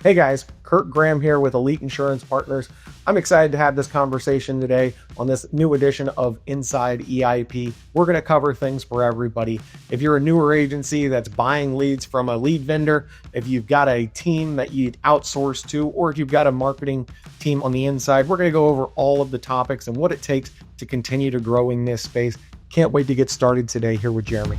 Hey guys, Kurt Graham here with Elite Insurance Partners. I'm excited to have this conversation today on this new edition of Inside EIP. We're going to cover things for everybody. If you're a newer agency that's buying leads from a lead vendor, if you've got a team that you'd outsource to, or if you've got a marketing team on the inside, we're going to go over all of the topics and what it takes to continue to grow in this space. Can't wait to get started today here with Jeremy.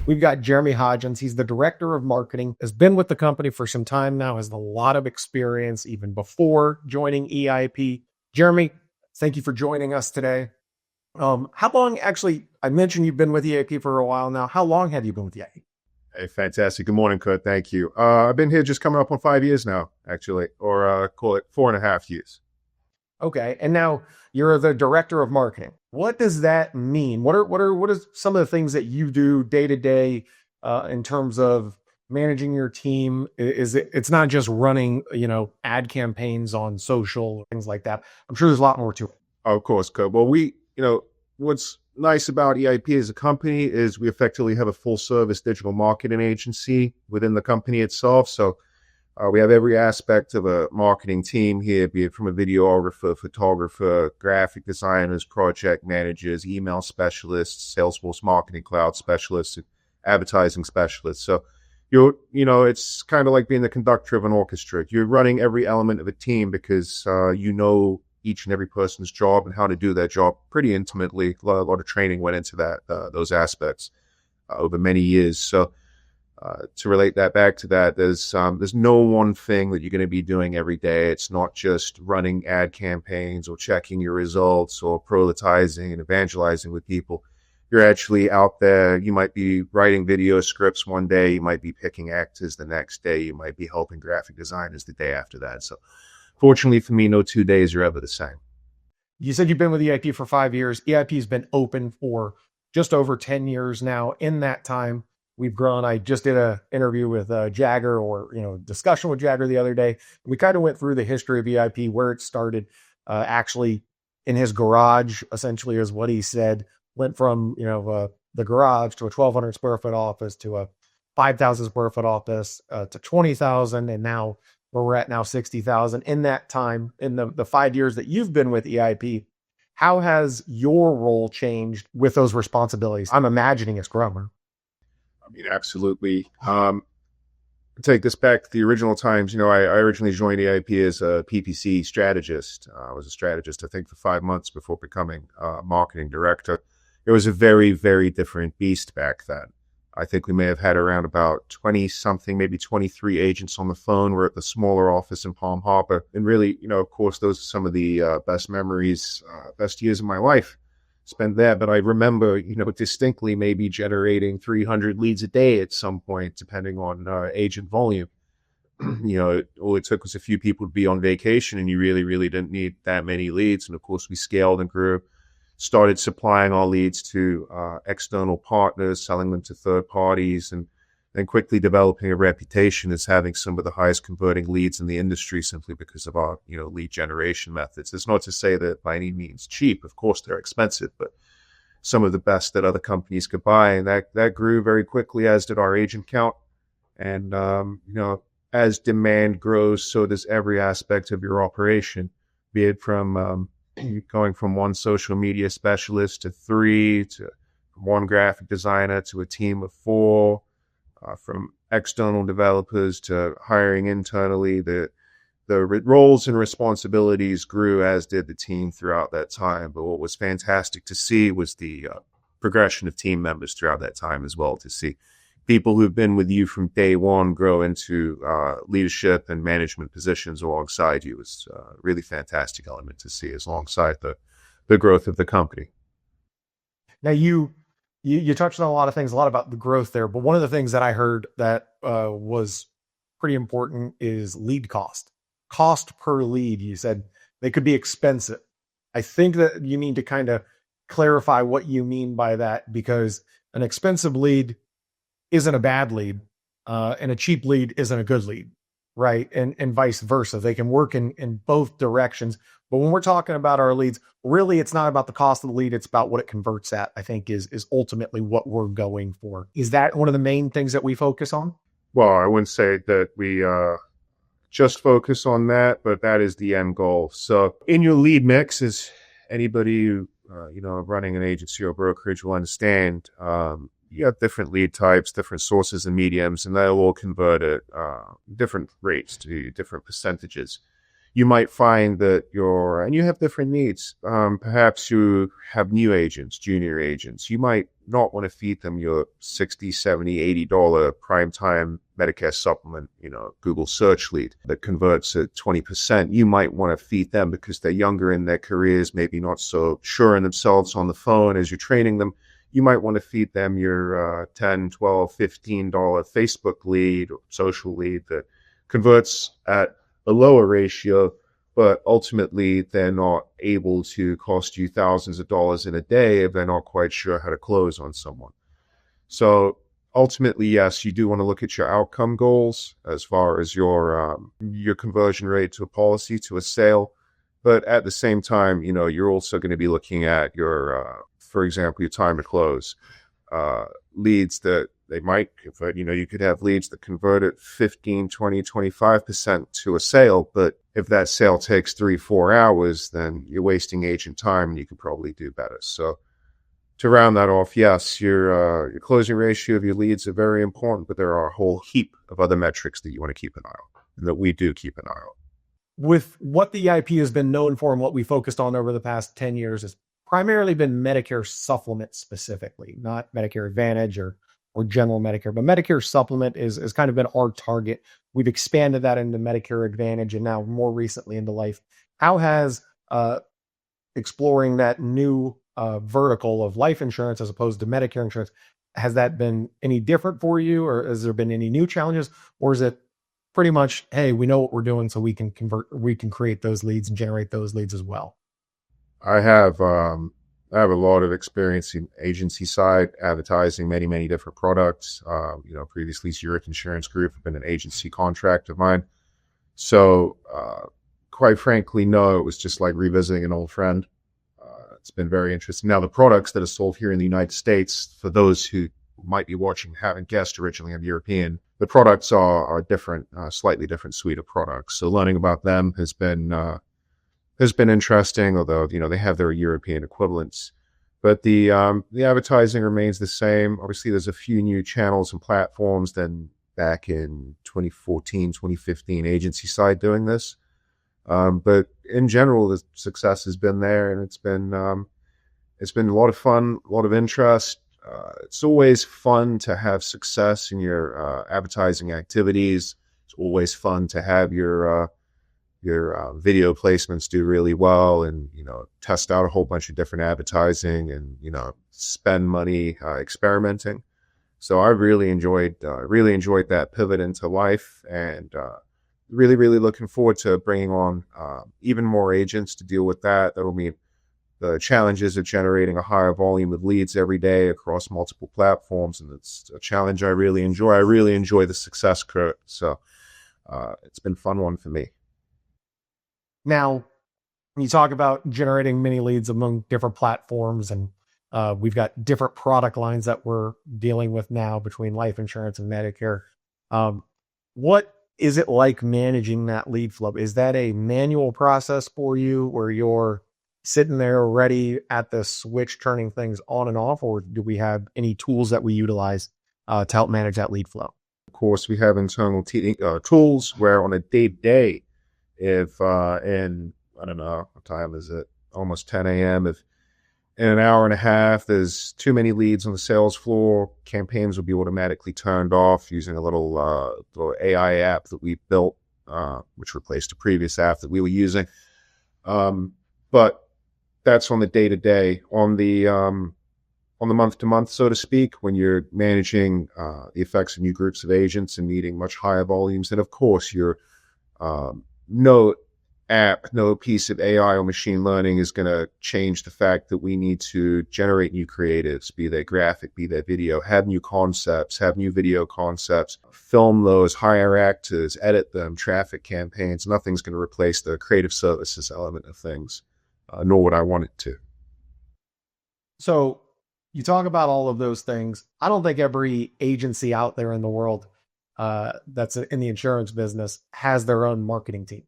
We've got Jeremy Hodgins. He's the director of marketing, has been with the company for some time now, has a lot of experience even before joining EIP. Jeremy, thank you for joining us today. How long, actually, I mentioned you've been with EIP for a while now. How long have you been with EIP? Hey, fantastic. Good morning, Kurt. Thank you. I've been here just coming up on 5 years now, actually, or call it 4.5 years. Okay. And now you're the director of marketing. What does that mean? What are some of the things that you do day to day in terms of managing your team? It's not just running, ad campaigns on social, things like that. I'm sure there's a lot more to it. Of course, Kurt. Well, what's nice about EIP as a company is we effectively have a full service digital marketing agency within the company itself. So we have every aspect of a marketing team here, be it from a videographer, photographer, graphic designers, project managers, email specialists, Salesforce Marketing Cloud specialists, advertising specialists. So it's kind of like being the conductor of an orchestra. You're running every element of a team because you know each and every person's job and how to do that job pretty intimately. A lot of training went into those aspects over many years. So to relate that back to that, there's no one thing that you're going to be doing every day. It's not just running ad campaigns or checking your results or prioritizing and evangelizing with people. You're actually out there. You might be writing video scripts one day. You might be picking actors the next day. You might be helping graphic designers the day after that. So fortunately for me, no 2 days are ever the same. You said you've been with EIP for 5 years. EIP has been open for just over 10 years now. In that time, we've grown. I just did an interview with Jagger, or discussion with Jagger the other day. We kind of went through the history of EIP, where it started. Actually, in his garage, essentially, is what he said. Went from the garage to a 1,200 square foot office to a 5,000 square foot office to 20,000, and now where we're at now 60,000. In that time, in the 5 years that you've been with EIP, how has your role changed with those responsibilities? I'm imagining it's grown. I mean, absolutely. Take this back to the original times. I originally joined EIP as a PPC strategist. I was a strategist, I think, for 5 months before becoming marketing director. It was a very, very different beast back then. I think we may have had around about 20-something, maybe 23 agents on the phone. We're at the smaller office in Palm Harbor. And really, of course, those are some of the best memories, best years of my life spent there. But I remember, distinctly maybe generating 300 leads a day at some point, depending on agent volume. All it took was a few people to be on vacation, and you really, really didn't need that many leads. And of course, we scaled and grew, started supplying our leads to external partners, selling them to third parties, and then quickly developing a reputation as having some of the highest converting leads in the industry simply because of our, lead generation methods. It's not to say that by any means cheap. Of course, they're expensive, but some of the best that other companies could buy. And that grew very quickly, as did our agent count. And, as demand grows, so does every aspect of your operation, be it from going from one social media specialist to 3, to one graphic designer to a team of 4, from external developers to hiring internally. The roles and responsibilities grew, as did the team throughout that time. But what was fantastic to see was the progression of team members throughout that time as well, to see people who've been with you from day one grow into leadership and management positions alongside you. Is a really fantastic element to see, as alongside the growth of the company. Now, you touched on a lot of things, a lot about the growth there, but one of the things that I heard that was pretty important is lead cost. Cost per lead. You said they could be expensive. I think that you need to kind of clarify what you mean by that, because an expensive lead isn't a bad lead, and a cheap lead isn't a good lead, right? And vice versa. They can work in both directions. But when we're talking about our leads, really, it's not about the cost of the lead. It's about what it converts at, I think is ultimately what we're going for. Is that one of the main things that we focus on? Well, I wouldn't say that we just focus on that, but that is the end goal. So in your lead mix, is anybody who, running an agency or brokerage will understand, you have different lead types, different sources and mediums, and they'll all convert at different rates to different percentages. You might find that and you have different needs. Perhaps you have new agents, junior agents. You might not want to feed them your $60, $70, $80 primetime Medicare supplement, Google search lead that converts at 20%. You might want to feed them because they're younger in their careers, maybe not so sure in themselves on the phone as you're training them. You might want to feed them your $10, $12, $15 Facebook lead or social lead that converts at a lower ratio, but ultimately they're not able to cost you thousands of dollars in a day if they're not quite sure how to close on someone. So ultimately, yes, you do want to look at your outcome goals as far as your conversion rate to a policy, to a sale. But at the same time, you're also going to be looking at your, for example, your time to close, leads that they might convert. You could have leads that convert at 15, 20, 25% to a sale. But if that sale takes 3-4 hours, then you're wasting agent time and you could probably do better. So to round that off, yes, your closing ratio of your leads are very important, but there are a whole heap of other metrics that you want to keep an eye on, and that we do keep an eye on. With what the EIP has been known for and what we focused on over the past 10 years has primarily been Medicare supplement specifically, not Medicare Advantage or general Medicare, but Medicare supplement is kind of been our target. We've expanded that into Medicare Advantage and now more recently into life. How has exploring that new vertical of life insurance as opposed to Medicare insurance, has that been any different for you, or has there been any new challenges, or is it pretty much, hey, we know what we're doing, so we can create those leads and generate those leads as well? I have a lot of experience in agency side advertising many, many different products. Previously Zurich Insurance Group have been an agency contract of mine. So, quite frankly, no, it was just like revisiting an old friend. It's been very interesting. Now, the products that are sold here in the United States, for those who might be watching, haven't guessed originally, I'm European. The products are different, slightly different suite of products. So learning about them has been interesting, although, they have their European equivalents. But the advertising remains the same. Obviously, there's a few new channels and platforms than back in 2014, 2015, agency side doing this. But in general, the success has been there, and it's been a lot of fun, a lot of interest. It's always fun to have success in your advertising activities. It's always fun to have your video placements do really well, and test out a whole bunch of different advertising, and spend money experimenting. So I really enjoyed that pivot into life, and really looking forward to bringing on even more agents to deal with that. That'll mean the challenges of generating a higher volume of leads every day across multiple platforms, and it's a challenge I really enjoy. I really enjoy the success curve, so it's been a fun one for me. Now, when you talk about generating many leads among different platforms, and we've got different product lines that we're dealing with now between life insurance and Medicare. What is it like managing that lead flow? Is that a manual process for you where you're sitting there ready at the switch, turning things on and off, or do we have any tools that we utilize to help manage that lead flow? Of course, we have internal tools where on a day-to-day, if in, I don't know, what time is it? Almost 10 a.m. If in an hour and a half there's too many leads on the sales floor, campaigns will be automatically turned off using a little AI app that we built, which replaced a previous app that we were using. But that's on the day-to-day. On the on the month to month, so to speak, when you're managing the effects of new groups of agents and meeting much higher volumes. And of course, your no app, no piece of AI or machine learning is going to change the fact that we need to generate new creatives, be they graphic, be they video, have new concepts, have new video concepts, film those, hire actors, edit them, traffic campaigns. Nothing's going to replace the creative services element of things, nor would I want it to. So you talk about all of those things. I don't think every agency out there in the world that's in the insurance business has their own marketing team.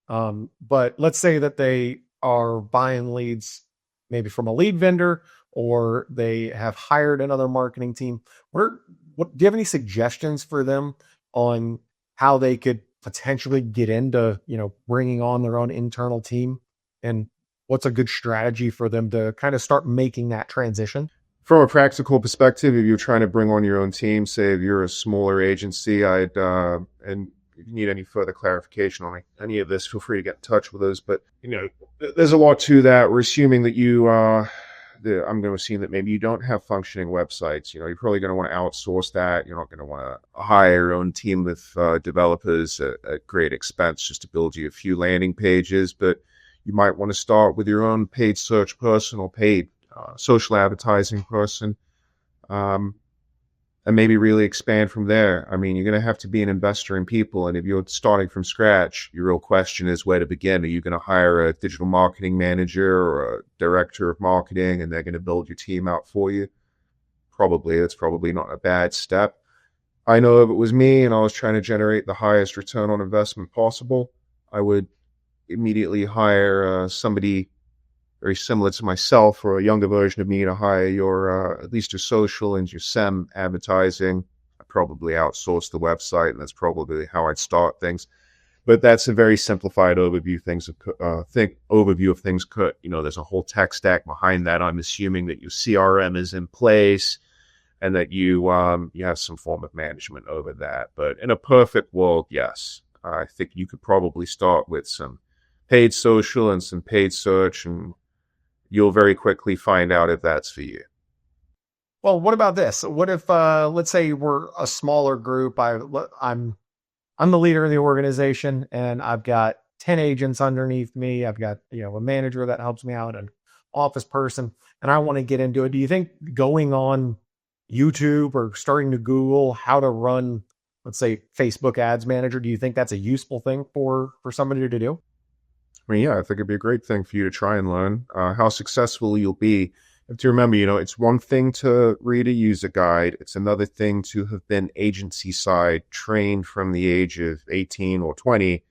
But let's say that they are buying leads maybe from a lead vendor, or they have hired another marketing team. What do you have any suggestions for them on how they could potentially get into, bringing on their own internal team, and what's a good strategy for them to kind of start making that transition? From a practical perspective, if you're trying to bring on your own team, say if you're a smaller agency, and if you need any further clarification on any of this, feel free to get in touch with us. But, there's a lot to that. We're assuming that I'm going to assume that maybe you don't have functioning websites. You're probably going to want to outsource that. You're not going to want to hire your own team of developers at great expense just to build you a few landing pages. But you might want to start with your own paid search person or paid social advertising person. And maybe really expand from there. I mean, you're going to have to be an investor in people. And if you're starting from scratch, your real question is where to begin. Are you going to hire a digital marketing manager or a director of marketing, and they're going to build your team out for you? Probably. That's probably not a bad step. I know if it was me and I was trying to generate the highest return on investment possible, I would immediately hire somebody very similar to myself or a younger version of me to hire your at least your social and your SEM advertising. I probably outsource the website, and that's probably how I'd start things. But that's a very simplified overview of things. There's a whole tech stack behind that. I'm assuming that your CRM is in place and that you have some form of management over that. But in a perfect world, yes, I think you could probably start with some paid social and some paid search, and you'll very quickly find out if that's for you. Well, what about this? What if, let's say we're a smaller group. I'm the leader of the organization, and I've got 10 agents underneath me. I've got, a manager that helps me out, an office person, and I want to get into it. Do you think going on YouTube or starting to Google how to run, let's say, Facebook Ads Manager, do you think that's a useful thing for somebody to do? I mean, yeah, I think it'd be a great thing for you to try and learn. How successful you'll be. You have to remember, it's one thing to read a user guide. It's another thing to have been agency side trained from the age of 18 or 20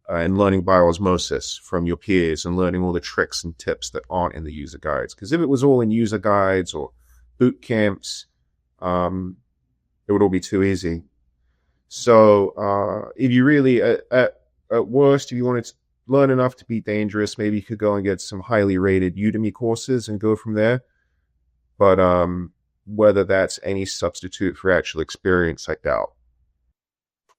and learning by osmosis from your peers and learning all the tricks and tips that aren't in the user guides. Because if it was all in user guides or boot camps, it would all be too easy. So if you really, at worst, if you wanted to learn enough to be dangerous, maybe you could go and get some highly rated Udemy courses and go from there. But whether that's any substitute for actual experience, I doubt.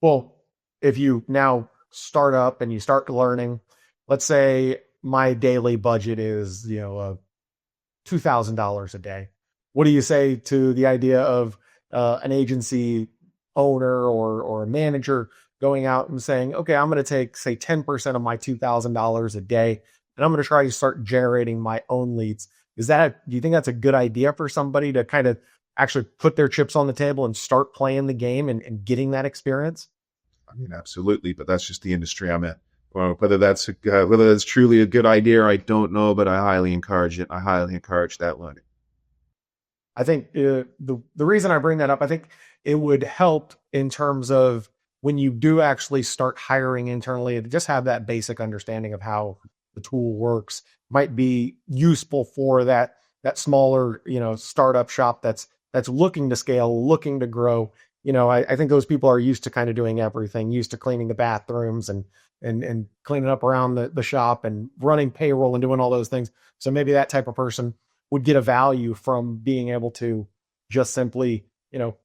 Well, if you now start up and you start learning, let's say my daily budget is, $2,000 a day. What do you say to the idea of an agency owner or a manager going out and saying, okay, I'm going to take, say, 10% of my $2,000 a day, and I'm going to try to start generating my own leads? Do you think that's a good idea for somebody to kind of actually put their chips on the table and start playing the game and getting that experience? I mean, absolutely, but that's just the industry I'm in. Well, whether that's truly a good idea, I don't know, but I highly encourage it. I highly encourage that learning. I think the reason I bring that up, I think it would help in terms of when you do actually start hiring internally, to just have that basic understanding of how the tool works might be useful for that smaller, startup shop that's looking to scale, looking to grow. I think those people are used to kind of doing everything, used to cleaning the bathrooms and cleaning up around the shop and running payroll and doing all those things. So maybe that type of person would get a value from being able to just simply,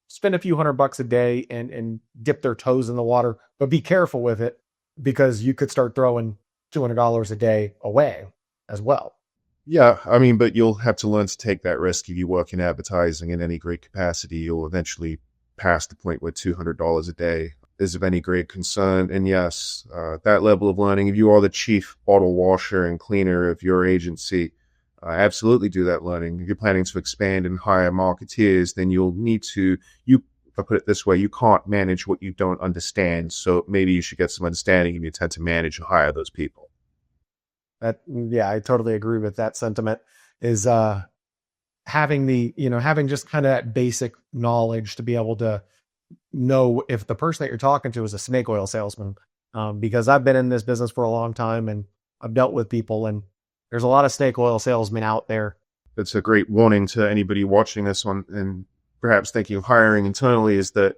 spend a few $100 a day and dip their toes in the water, but be careful with it, because you could start throwing $200 a day away as well. Yeah, I mean, but you'll have to learn to take that risk if you work in advertising in any great capacity. You'll eventually pass the point where $200 a day is of any great concern. And yes, that level of learning, if you are the chief bottle washer and cleaner of your agency, absolutely do that learning. If you're planning to expand and hire marketeers, then you'll need to, if I put it this way, you can't manage what you don't understand. So maybe you should get some understanding if you intend to manage and hire those people. Yeah, I totally agree with that sentiment. Is having having just kind of that basic knowledge to be able to know if the person that you're talking to is a snake oil salesman. Because I've been in this business for a long time and I've dealt with people, and there's a lot of snake oil salesmen out there. That's a great warning to anybody watching this one and perhaps thinking of hiring internally, is that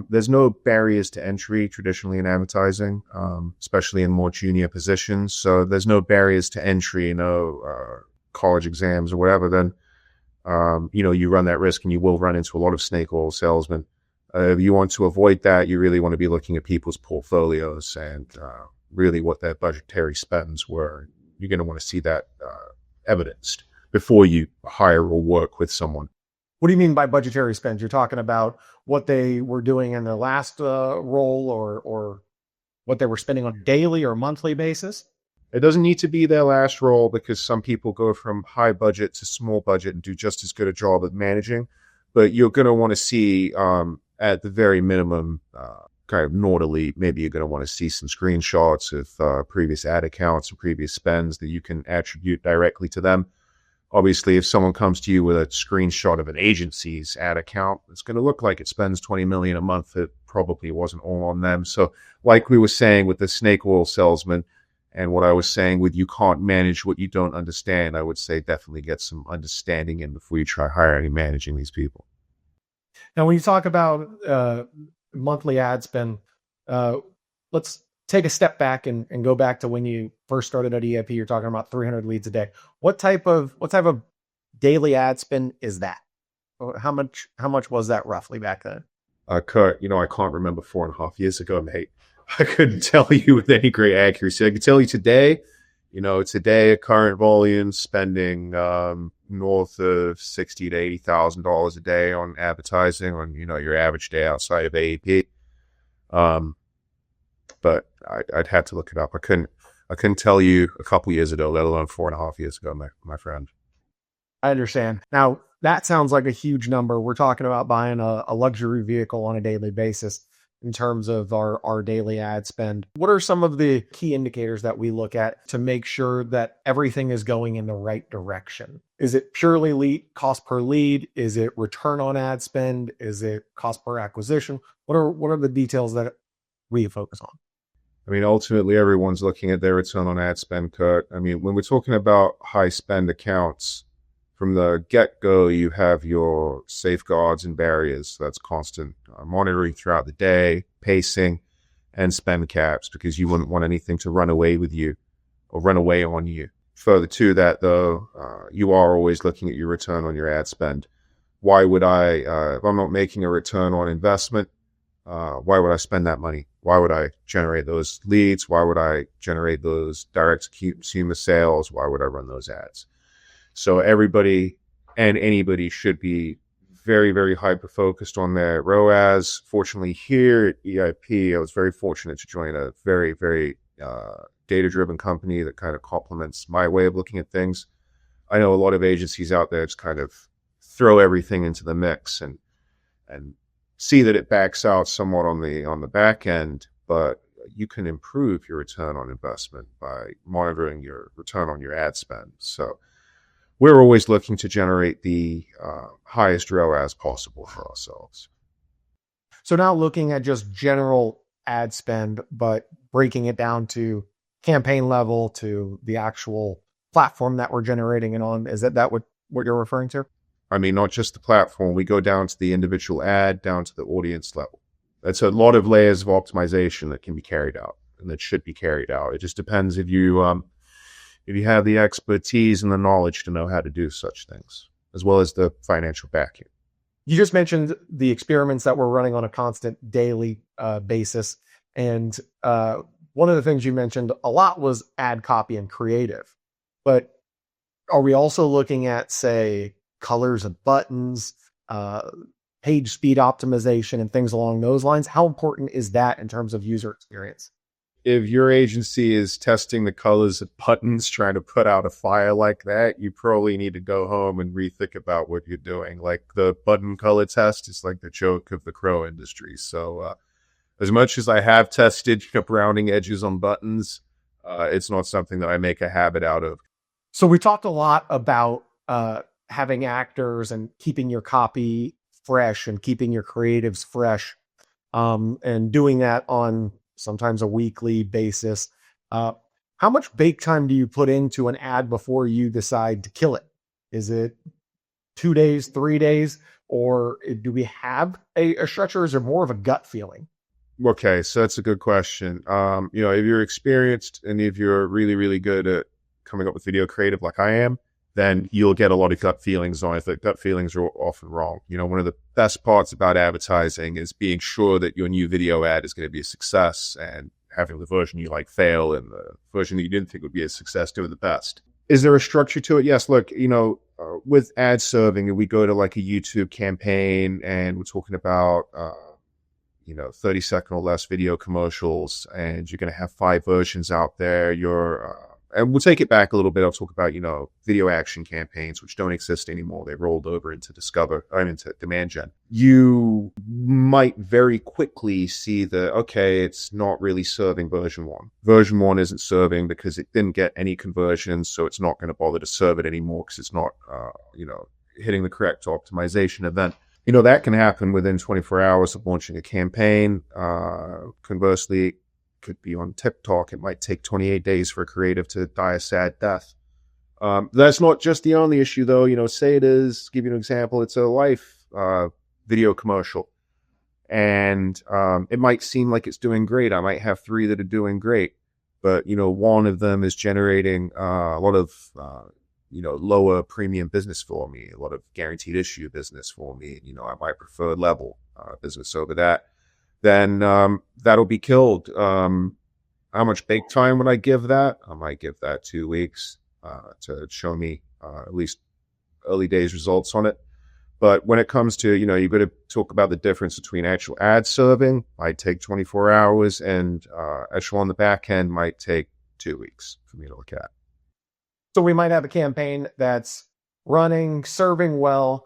there's no barriers to entry traditionally in advertising, especially in more junior positions. So there's no barriers to entry, college exams or whatever. Then, you run that risk and you will run into a lot of snake oil salesmen. If you want to avoid that, you really want to be looking at people's portfolios and really what their budgetary spends were. You're going to want to see that evidenced before you hire or work with someone. What do you mean by budgetary spends? You're talking about what they were doing in their last role, or what they were spending on a daily or monthly basis? It doesn't need to be their last role, because some people go from high budget to small budget and do just as good a job at managing. But you're going to want to see, at the very minimum, kind of naughtily, maybe you're going to want to see some screenshots of previous ad accounts and previous spends that you can attribute directly to them. Obviously, if someone comes to you with a screenshot of an agency's ad account, it's going to look like it spends $20 million a month. It probably wasn't all on them. So like we were saying with the snake oil salesman, and what I was saying with you can't manage what you don't understand, I would say definitely get some understanding in before you try hiring and managing these people. Now, when you talk about monthly ad spend, let's take a step back and go back to when you first started at EIP. You're talking about 300 leads a day. What type of daily ad spend is that? How much was that roughly back then? Kurt, I can't remember 4.5 years ago, mate. I couldn't tell you with any great accuracy. I can tell you today, today at current volume, spending north of $60,000 to $80,000 a day on advertising on your average day outside of AEP. But I'd have to look it up. I couldn't tell you a couple years ago, let alone 4.5 years ago, my friend. I understand. Now, that sounds like a huge number. We're talking about buying a luxury vehicle on a daily basis in terms of our daily ad spend. What are some of the key indicators that we look at to make sure that everything is going in the right direction? Is it purely cost per lead? Is it return on ad spend? Is it cost per acquisition? What are the details that we focus on? I mean, ultimately, everyone's looking at their return on ad spend, Kurt. I mean, when we're talking about high spend accounts, from the get-go, you have your safeguards and barriers. That's constant monitoring throughout the day, pacing, and spend caps, because you wouldn't want anything to run away with you or run away on you. Further to that, though, you are always looking at your return on your ad spend. Why would if I'm not making a return on investment, why would I spend that money? Why would I generate those leads? Why would I generate those direct consumer sales? Why would I run those ads? So everybody and anybody should be very, very hyper-focused on their ROAS. Fortunately, here at EIP, I was very fortunate to join a very, very data-driven company that kind of complements my way of looking at things. I know a lot of agencies out there just kind of throw everything into the mix and see that it backs out somewhat on the back end, but you can improve your return on investment by monitoring your return on your ad spend. So we're always looking to generate the highest ROAS possible for ourselves. So now looking at just general ad spend, but breaking it down to campaign level, to the actual platform that we're generating it on, is that what you're referring to? I mean, not just the platform. We go down to the individual ad, down to the audience level. That's a lot of layers of optimization that can be carried out and that should be carried out. It just depends if you have the expertise and the knowledge to know how to do such things, as well as the financial backing. You just mentioned the experiments that we're running on a constant daily basis. And one of the things you mentioned a lot was ad copy and creative. But Are we also looking at, say, colors of buttons, uh, page speed optimization, and things along those lines? How important is that in terms of user experience? If your agency is testing the colors of buttons, trying to put out a fire like that, you probably need to go home and rethink about what you're doing. Like the button color test is like the joke of the crow industry. So, as much as I have tested browning edges on buttons, it's not something that I make a habit out of. So we talked a lot about having actors and keeping your copy fresh and keeping your creatives fresh, and doing that on sometimes a weekly basis. Uh, how much bake time do you put into an ad before you decide to kill it? Is it 2 days, 3 days, or do we have a structure? Or is there more of a gut feeling? Okay, so that's a good question. If you're experienced and if you're really, really good at coming up with video creative like I am, then you'll get a lot of gut feelings on it. The gut feelings are often wrong. One of the best parts about advertising is being sure that your new video ad is going to be a success and having the version you like fail and the version that you didn't think would be a success doing the best. Is there a structure to it? Yes. Look, with ad serving, we go to like a YouTube campaign and we're talking about, 30-second or less video commercials, and you're going to have 5 versions out there. And we'll take it back a little bit. I'll talk about, video action campaigns, which don't exist anymore. They rolled over into into demand gen. You might very quickly see okay, it's not really serving version 1. Version 1 isn't serving because it didn't get any conversions, so it's not going to bother to serve it anymore because it's not, hitting the correct optimization event. That can happen within 24 hours of launching a campaign. Conversely, could be on TikTok. It might take 28 days for a creative to die a sad death. That's not just the only issue, though. Say it is, give you an example, it's a life video commercial. And it might seem like it's doing great. I might have 3 that are doing great. But, one of them is generating a lot of lower premium business for me, a lot of guaranteed issue business for me. I might prefer level business over that. Then that'll be killed. How much bake time would I give that? I might give that 2 weeks to show me at least early days results on it. But when it comes to, you've got to talk about the difference between actual ad serving, might take 24 hours, and actual on the back end might take 2 weeks for me to look at. So we might have a campaign that's running, serving well,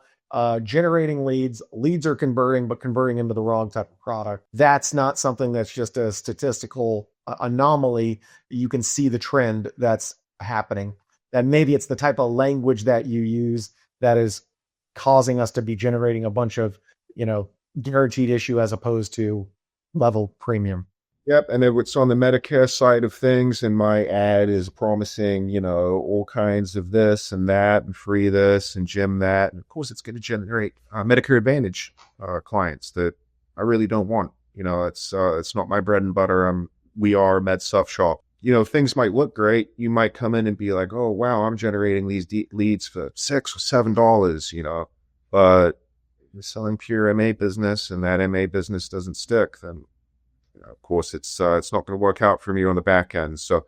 generating leads. Leads are converting, but converting into the wrong type of product. That's not something that's just a statistical anomaly. You can see the trend that's happening. That maybe it's the type of language that you use that is causing us to be generating a bunch of, guaranteed issue as opposed to level premium. Yep, and if it's on the Medicare side of things, and my ad is promising, all kinds of this and that, and free this and gym that, and of course it's going to generate Medicare Advantage clients that I really don't want. It's not my bread and butter. We are a med stuff shop. Things might look great. You might come in and be like, oh wow, I'm generating these leads for $6 or $7. But you're selling pure MA business, and that MA business doesn't stick, then. Of course, it's not going to work out for me on the back end. So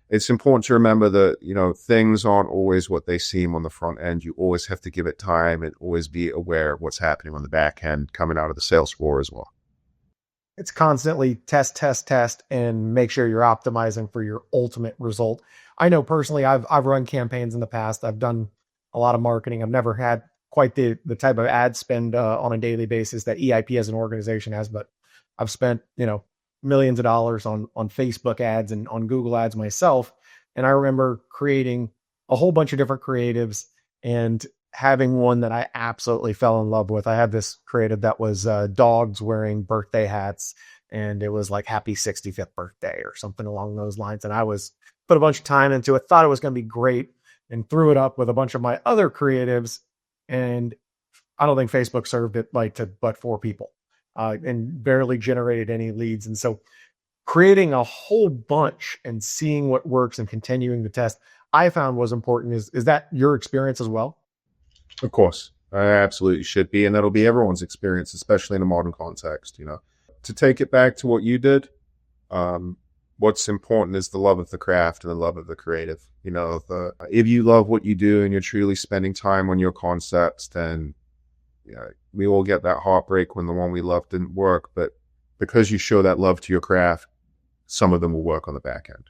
it's important to remember that, things aren't always what they seem on the front end. You always have to give it time and always be aware of what's happening on the back end coming out of the sales floor as well. It's constantly test, and make sure you're optimizing for your ultimate result. I know personally, I've run campaigns in the past. I've done a lot of marketing. I've never had quite the type of ad spend on a daily basis that EIP as an organization has, but I've spent, millions of dollars on Facebook ads and on Google ads myself. And I remember creating a whole bunch of different creatives and having one that I absolutely fell in love with. I had this creative that was dogs wearing birthday hats, and it was like happy 65th birthday or something along those lines. And I was put a bunch of time into it, thought it was going to be great, and threw it up with a bunch of my other creatives. And I don't think Facebook served it but 4 people. And barely generated any leads. And so creating a whole bunch and seeing what works and continuing the test, I found was important. Is that your experience as well? Of course, I absolutely should be. And that'll be everyone's experience, especially in a modern context. To take it back to what you did, what's important is the love of the craft and the love of the creative. If you love what you do and you're truly spending time on your concepts, then we all get that heartbreak when the one we love didn't work. But because you show that love to your craft, some of them will work on the back end.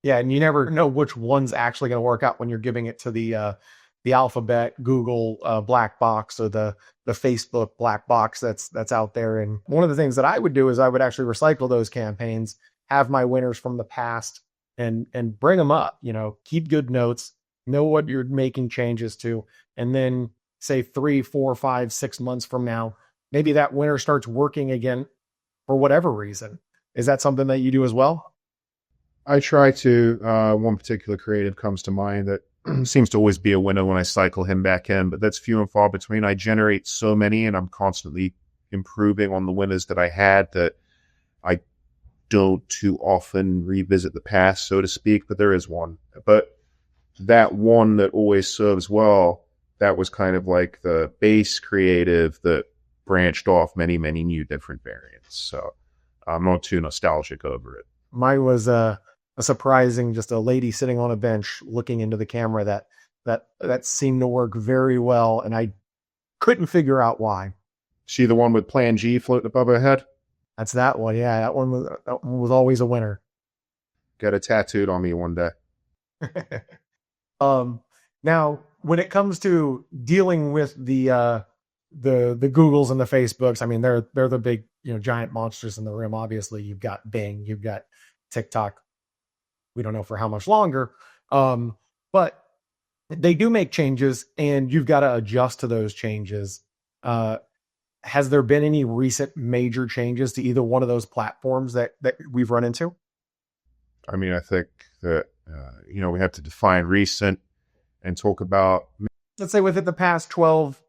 Yeah, and you never know which one's actually going to work out when you're giving it to the Alphabet, Google black box, or the Facebook black box that's out there. And one of the things that I would do is I would actually recycle those campaigns, have my winners from the past, and bring them up. Keep good notes, know what you're making changes to, and then say 3, 4, 5, 6 months from now, maybe that winner starts working again for whatever reason. Is that something that you do as well? I try to. One particular creative comes to mind that seems to always be a winner when I cycle him back in, but that's few and far between. I generate so many, and I'm constantly improving on the winners that I had, that I don't too often revisit the past, so to speak, but there is one. But that one that always serves well, that was kind of like the base creative that branched off many, many new different variants. So I'm not too nostalgic over it. Mine was a surprising, just a lady sitting on a bench looking into the camera that seemed to work very well, and I couldn't figure out why. See the one with Plan G floating above her head? That's that one. Yeah, that one was always a winner. Get it tattooed on me one day. Now, when it comes to dealing with the Googles and the Facebooks, I mean, they're the big, giant monsters in the room. Obviously, you've got Bing, you've got TikTok. We don't know for how much longer, but they do make changes, and you've got to adjust to those changes. Has there been any recent major changes to either one of those platforms that we've run into? I mean, I think that, we have to define recent and talk about. Let's say within the past 12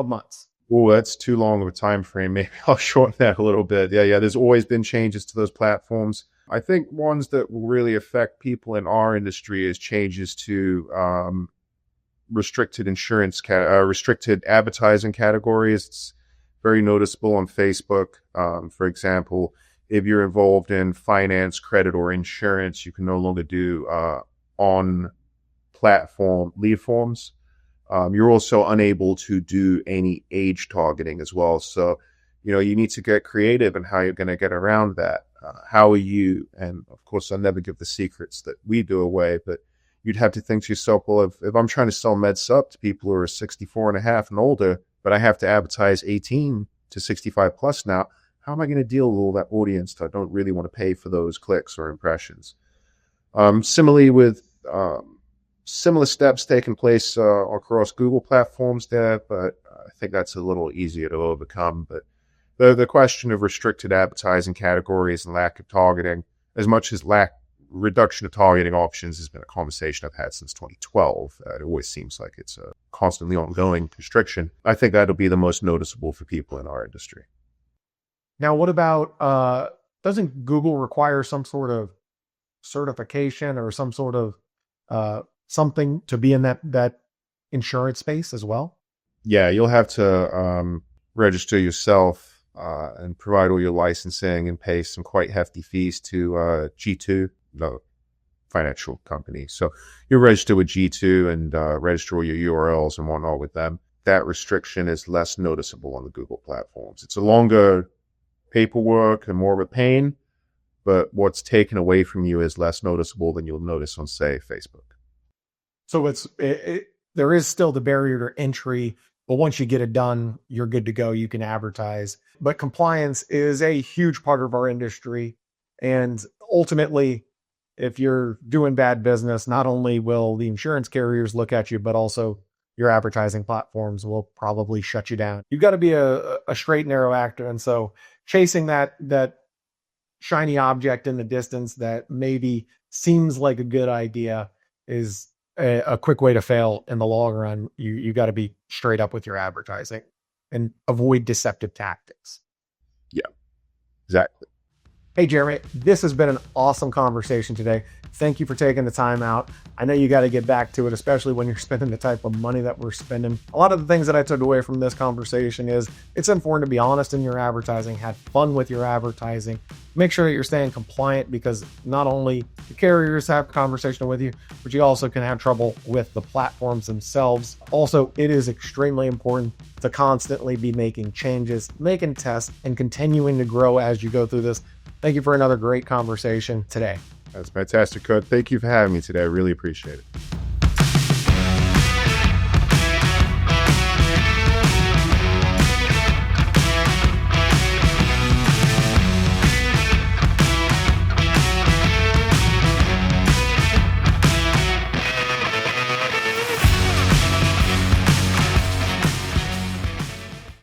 months. Oh, that's too long of a time frame. Maybe I'll shorten that a little bit. Yeah. There's always been changes to those platforms. I think ones that will really affect people in our industry is changes to restricted restricted advertising categories. It's very noticeable on Facebook. For example, if you're involved in finance, credit, or insurance, you can no longer do on platform lead forms. You're also unable to do any age targeting as well. So, you need to get creative in how you're going to get around that. How are you? And of course, I'll never give the secrets that we do away, but you'd have to think to yourself, well, if I'm trying to sell MedSup to people who are 64 and a half and older, but I have to advertise 18 to 65 plus now, how am I going to deal with all that audience that I don't really want to pay for those clicks or impressions? Similarly with similar steps taking place across Google platforms there, but I think that's a little easier to overcome. But the question of restricted advertising categories and lack of targeting, as much as reduction of targeting options, has been a conversation I've had since 2012. It always seems like it's a constantly ongoing restriction. I think that'll be the most noticeable for people in our industry. Now, what about, doesn't Google require some sort of certification or some sort of something to be in that insurance space as well? Yeah, you'll have to register yourself and provide all your licensing and pay some quite hefty fees to G2, the financial company. So you register with G2 and register all your URLs and whatnot with them. That restriction is less noticeable on the Google platforms. It's a longer paperwork and more of a pain, but what's taken away from you is less noticeable than you'll notice on, say, Facebook. So there is still the barrier to entry, but once you get it done, you're good to go. You can advertise. But compliance is a huge part of our industry. And ultimately, if you're doing bad business, not only will the insurance carriers look at you, but also your advertising platforms will probably shut you down. You've got to be a straight and narrow actor. And so chasing that shiny object in the distance that maybe seems like a good idea is a quick way to fail in the long run. You got to be straight up with your advertising and avoid deceptive tactics. Yeah, exactly. Hey, Jeremy, this has been an awesome conversation today. Thank you for taking the time out. I know you got to get back to it, especially when you're spending the type of money that we're spending. A lot of the things that I took away from this conversation is it's important to be honest in your advertising, have fun with your advertising, make sure that you're staying compliant, because not only the carriers have a conversation with you, but you also can have trouble with the platforms themselves. Also, it is extremely important to constantly be making changes, making tests, and continuing to grow as you go through this. Thank you for another great conversation today. That's fantastic, Kurt. Thank you for having me today. I really appreciate it.